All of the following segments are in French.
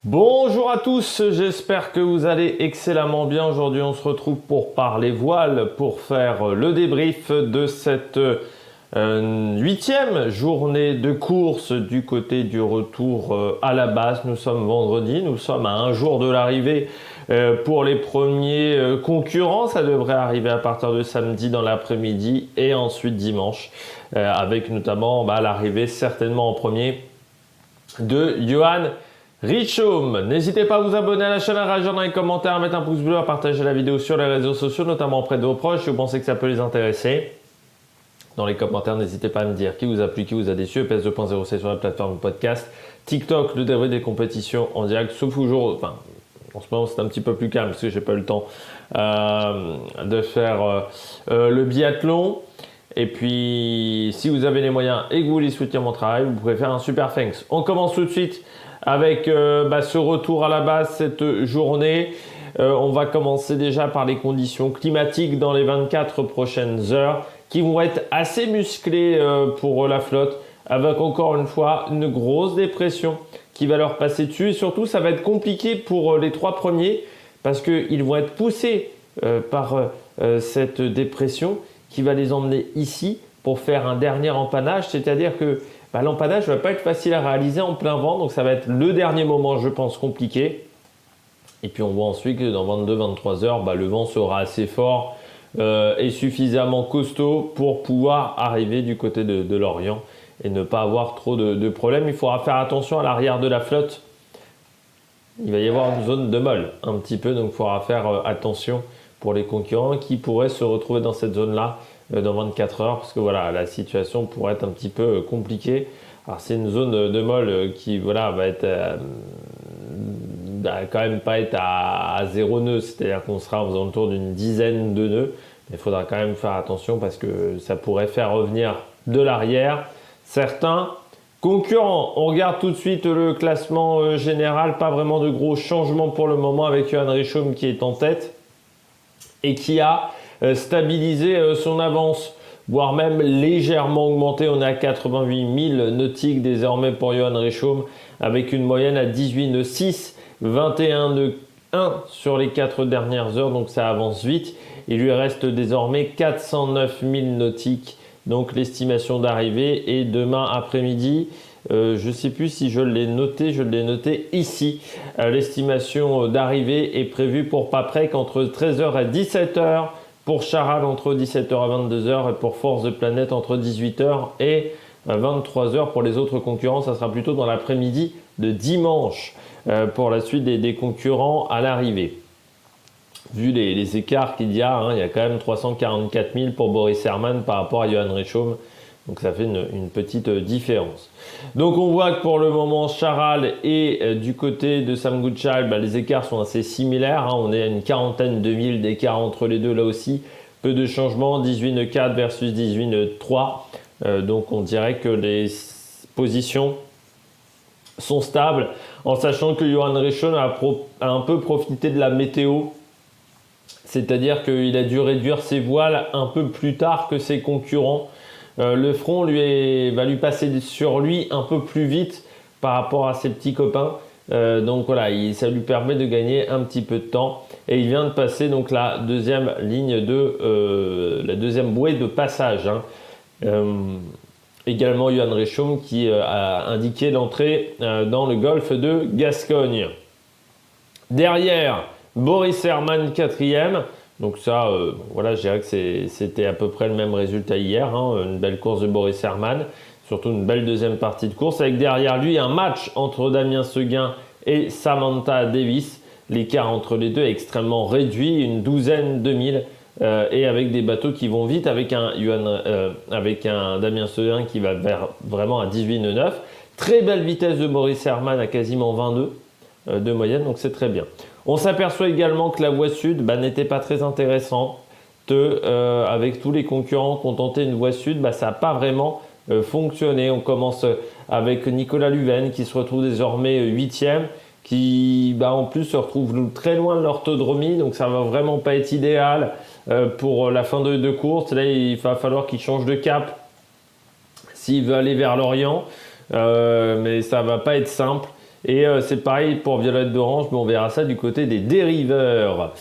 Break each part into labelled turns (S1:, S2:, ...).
S1: Bonjour à tous, j'espère que vous allez excellemment bien. Aujourd'hui, on se retrouve pour parler voile, pour faire le débrief de cette huitième journée de course du côté du retour à la base. Nous sommes vendredi, nous sommes à un jour de l'arrivée pour les premiers concurrents. Ça devrait arriver à partir de samedi dans l'après-midi et ensuite dimanche, avec notamment l'arrivée certainement en premier de Johan Richoum. N'hésitez pas à vous abonner à la chaîne, à réagir dans les commentaires, à mettre un pouce bleu, à partager la vidéo sur les réseaux sociaux, notamment auprès de vos proches si vous pensez que ça peut les intéresser. Dans les commentaires, n'hésitez pas à me dire qui vous a plu, qui vous a déçu. EPS 2.07 sur la plateforme podcast. TikTok, le débrief des compétitions en direct, sauf toujours. Enfin, en ce moment, c'est un petit peu plus calme parce que j'ai pas eu le temps de faire le biathlon. Et puis, si vous avez les moyens et que vous voulez soutenir mon travail, vous pouvez faire un super thanks. On commence tout de suite avec ce retour à la base cette journée. On va commencer déjà par les conditions climatiques dans les 24 prochaines heures qui vont être assez musclées pour la flotte, avec encore une fois une grosse dépression qui va leur passer dessus. Et surtout, ça va être compliqué pour les trois premiers parce qu'ils vont être poussés par cette dépression qui va les emmener ici pour faire un dernier empannage, c'est-à-dire que l'empannage ne va pas être facile à réaliser en plein vent, donc ça va être le dernier moment, je pense, compliqué. Et puis on voit ensuite que dans 22-23 heures, le vent sera assez fort et suffisamment costaud pour pouvoir arriver du côté de l'Orient et ne pas avoir trop de problèmes. Il faudra faire attention à l'arrière de la flotte. Il va y avoir une zone de molle un petit peu, donc il faudra faire attention pour les concurrents qui pourraient se retrouver dans cette zone-là dans 24 heures, parce que voilà, la situation pourrait être un petit peu compliquée. Alors c'est une zone de molle qui va être quand même pas être à 0 nœuds, c'est-à-dire qu'on sera aux alentours d'une dizaine de nœuds, mais il faudra quand même faire attention parce que ça pourrait faire revenir de l'arrière certains concurrents. On regarde tout de suite le classement général, pas vraiment de gros changements pour le moment avec Johan Richoum qui est en tête et qui a stabilisé son avance, voire même légèrement augmenté. On est à 88 000 nautiques désormais pour Johan Richoum, avec une moyenne à 18,6, 21,1 sur les 4 dernières heures, donc ça avance vite. Il lui reste désormais 409 000 nautiques, donc l'estimation d'arrivée. Et demain après-midi, je ne sais plus si je l'ai noté ici. L'estimation d'arrivée est prévue pour Paprec entre 13h et 17h, pour Charal entre 17h et 22h et pour Force de Planète entre 18h et 23h. Pour les autres concurrents, ça sera plutôt dans l'après-midi de dimanche pour la suite des concurrents à l'arrivée. Vu les écarts qu'il y a, il y a quand même 344 000 pour Boris Herrmann par rapport à Johan Richoum. Donc ça fait une petite différence. Donc on voit que pour le moment, Charal et du côté de Sam Goodchild, les écarts sont assez similaires. On est à une quarantaine de mille d'écart entre les deux là aussi. Peu de changements, 18,4 versus 18,3. Donc on dirait que les positions sont stables, en sachant que Johan Richoum a un peu profité de la météo. C'est-à-dire qu'il a dû réduire ses voiles un peu plus tard que ses concurrents. Le front va lui passer sur lui un peu plus vite par rapport à ses petits copains. Donc voilà, ça lui permet de gagner un petit peu de temps. Et il vient de passer donc la deuxième ligne la deuxième bouée de passage. Également Johan Richoum qui a indiqué l'entrée dans le golfe de Gascogne. Derrière, Boris Herrmann 4e. Donc ça, je dirais que c'était à peu près le même résultat hier. Une belle course de Boris Herrmann, surtout une belle deuxième partie de course, avec derrière lui un match entre Damien Seguin et Samantha Davis. L'écart entre les deux est extrêmement réduit, une douzaine de milles, et avec des bateaux qui vont vite, avec un Damien Seguin qui va vraiment à 18,9. Très belle vitesse de Boris Herrmann à quasiment 22 de moyenne, donc c'est très bien. On s'aperçoit également que la voie sud n'était pas très intéressante. Avec tous les concurrents qui ont tenté une voie sud, ça n'a pas vraiment fonctionné. On commence avec Nicolas Luven qui se retrouve désormais 8e, qui en plus se retrouve très loin de l'orthodromie, donc ça ne va vraiment pas être idéal pour la fin de course. Là, il va falloir qu'il change de cap s'il veut aller vers l'Orient, mais ça ne va pas être simple. Et c'est pareil pour Violette d'Orange, mais on verra ça du côté des dériveurs.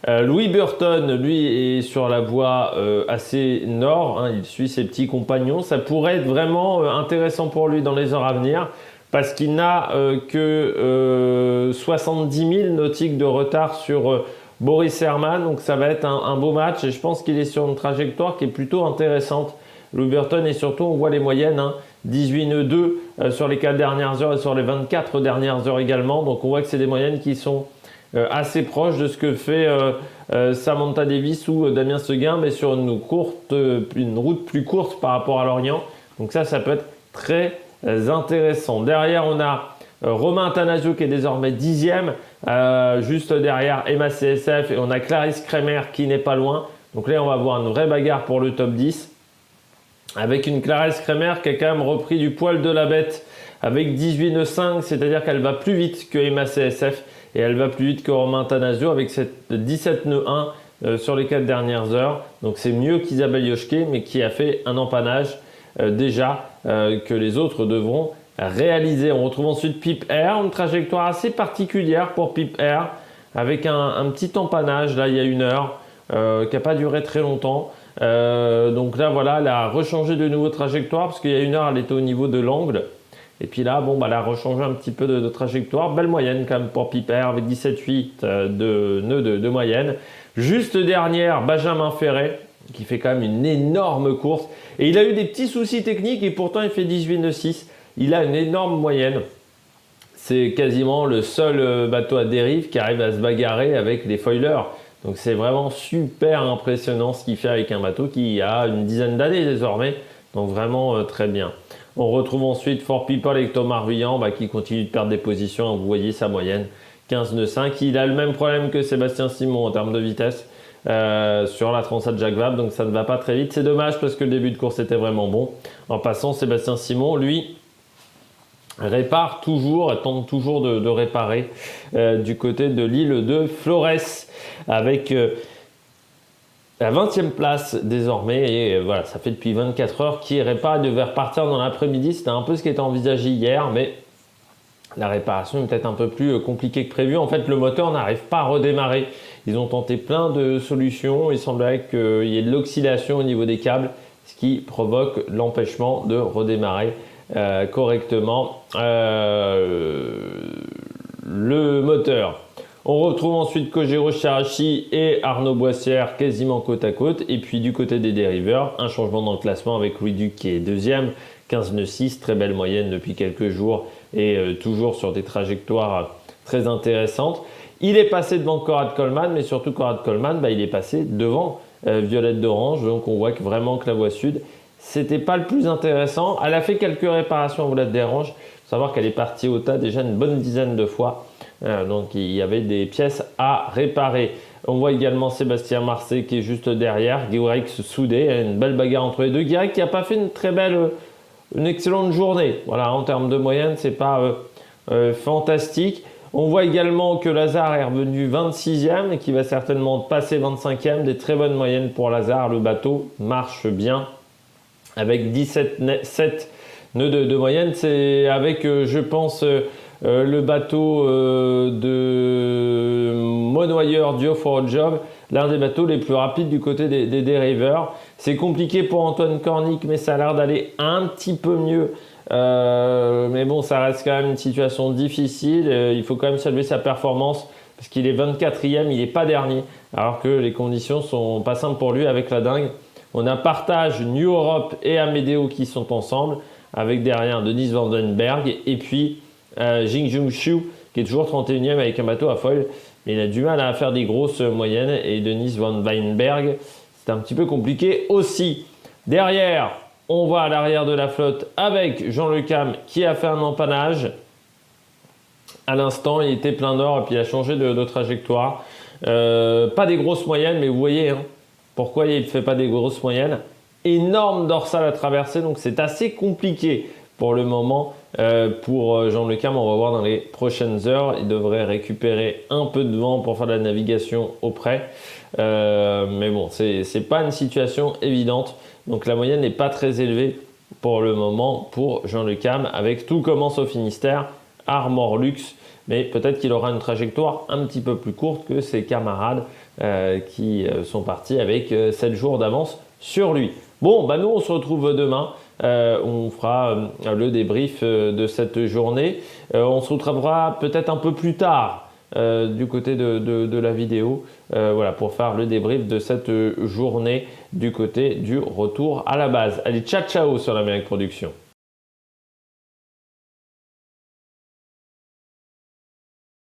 S1: Louis Burton, lui, est sur la voie assez nord, hein, il suit ses petits compagnons. Ça pourrait être vraiment intéressant pour lui dans les heures à venir, parce qu'il n'a que 70 000 nautiques de retard sur Boris Herrmann, donc ça va être un beau match, et je pense qu'il est sur une trajectoire qui est plutôt intéressante. Louis Burton, et surtout on voit les moyennes, hein, 18 nœuds 2 sur les 4 dernières heures et sur les 24 dernières heures également, donc on voit que c'est des moyennes qui sont assez proches de ce que fait Samantha Davis ou Damien Seguin, mais sur une route plus courte par rapport à Lorient, donc ça peut être très intéressant. Derrière on a Romain Athanasio qui est désormais 10e, juste derrière Emma CSF, et on a Clarisse Kremer qui n'est pas loin, donc là on va avoir une vraie bagarre pour le top 10. Avec une Clarisse Kremer qui a quand même repris du poil de la bête avec 18 nœuds 5, c'est-à-dire qu'elle va plus vite que Emma CSF et elle va plus vite que Romain Athanasio avec cette 17 nœuds 1 sur les 4 dernières heures. Donc c'est mieux qu'Isabelle Yoshke, mais qui a fait un empannage déjà que les autres devront réaliser. On retrouve ensuite Pip Air, une trajectoire assez particulière pour Pip Air avec un petit empannage là il y a 1 heure qui n'a pas duré très longtemps. Donc là voilà, elle a rechangé de nouveau trajectoire parce qu'il y a 1 heure elle était au niveau de l'angle, et puis là elle a rechangé un petit peu de trajectoire. Belle moyenne quand même pour Piper avec 17,8 de nœuds de moyenne. Juste dernière, Benjamin Ferret qui fait quand même une énorme course, et il a eu des petits soucis techniques et pourtant il fait 18 nœuds 6. Il a une énorme moyenne, c'est quasiment le seul bateau à dérive qui arrive à se bagarrer avec les foilers. Donc c'est vraiment super impressionnant ce qu'il fait avec un bateau qui a une dizaine d'années désormais. Donc vraiment très bien. On retrouve ensuite For People avec Thomas Ruyant qui continue de perdre des positions. Vous voyez sa moyenne, 15 nœuds 5. Il a le même problème que Sébastien Simon en termes de vitesse sur la Transat Jacques Vabre. Donc ça ne va pas très vite. C'est dommage parce que le début de course était vraiment bon. En passant, Sébastien Simon, lui, répare toujours, tente toujours de réparer du côté de l'île de Flores avec la 20e place désormais, et voilà, ça fait depuis 24 heures qu'il répare. Il devait repartir dans l'après-midi, c'était un peu ce qui était envisagé hier, mais la réparation est peut-être un peu plus compliquée que prévu. En fait, le moteur n'arrive pas à redémarrer. Ils ont tenté plein de solutions, il semblerait qu'il y ait de l'oxydation au niveau des câbles, ce qui provoque l'empêchement de redémarrer correctement le moteur. On retrouve ensuite Kojiro Shirashi et Arnaud Boissière quasiment côte à côte. Et puis du côté des dériveurs, un changement dans le classement avec Louis Duc qui est 2e, 15 nœuds 6, très belle moyenne depuis quelques jours et toujours sur des trajectoires très intéressantes. Il est passé devant Conrad Coleman, mais surtout Conrad Coleman, il est passé devant Violette d'Orange. Donc on voit que vraiment que la voie sud, c'était pas le plus intéressant. Elle a fait quelques réparations à Violette d'Orange. Il faut savoir qu'elle est partie au tas déjà une bonne dizaine de fois. Donc il y avait des pièces à réparer. On voit également Sébastien Marseille qui est juste derrière. Guirec Soudé, une belle bagarre entre les deux. Guirec qui n'a pas fait une excellente journée. Voilà, en termes de moyenne, c'est pas fantastique. On voit également que Lazare est revenu 26e et qui va certainement passer 25e. Des très bonnes moyennes pour Lazare. Le bateau marche bien avec 17,7 nœuds de moyenne. C'est avec, je pense, le bateau de monoyeur Dio for a Job, l'un des bateaux les plus rapides du côté des dériveurs. C'est compliqué pour Antoine Cornic, mais ça a l'air d'aller un petit peu mieux. Mais bon, ça reste quand même une situation difficile. Il faut quand même saluer sa performance parce qu'il est 24e, il n'est pas dernier, alors que les conditions sont pas simples pour lui avec la dingue. On a Partage, New Europe et Amedeo qui sont ensemble, avec derrière Denise Vandenberg et puis Jing Jung Shu qui est toujours 31e avec un bateau à foil, mais il a du mal à faire des grosses moyennes, et Denise Van Weinberg, c'est un petit peu compliqué aussi. Derrière, on va à l'arrière de la flotte avec Jean Le Cam qui a fait un empannage. À l'instant, il était plein nord et puis il a changé de trajectoire. Pas des grosses moyennes, mais vous voyez pourquoi il ne fait pas des grosses moyennes. Énorme dorsale à traverser, donc c'est assez compliqué pour le moment pour Jean Le Cam. On va voir dans les prochaines heures. Il devrait récupérer un peu de vent pour faire de la navigation auprès. Mais bon, c'est pas une situation évidente. Donc la moyenne n'est pas très élevée pour le moment pour Jean Le Cam. Avec Tout commence au Finistère Armor Luxe, mais peut-être qu'il aura une trajectoire un petit peu plus courte que ses camarades qui sont partis avec 7 jours d'avance sur lui. Bon, nous on se retrouve demain. On fera le débrief de cette journée. On se retrouvera peut-être un peu plus tard du côté de la vidéo voilà, pour faire le débrief de cette journée du côté du retour à la base. Allez, ciao ciao sur l'Amérique Production.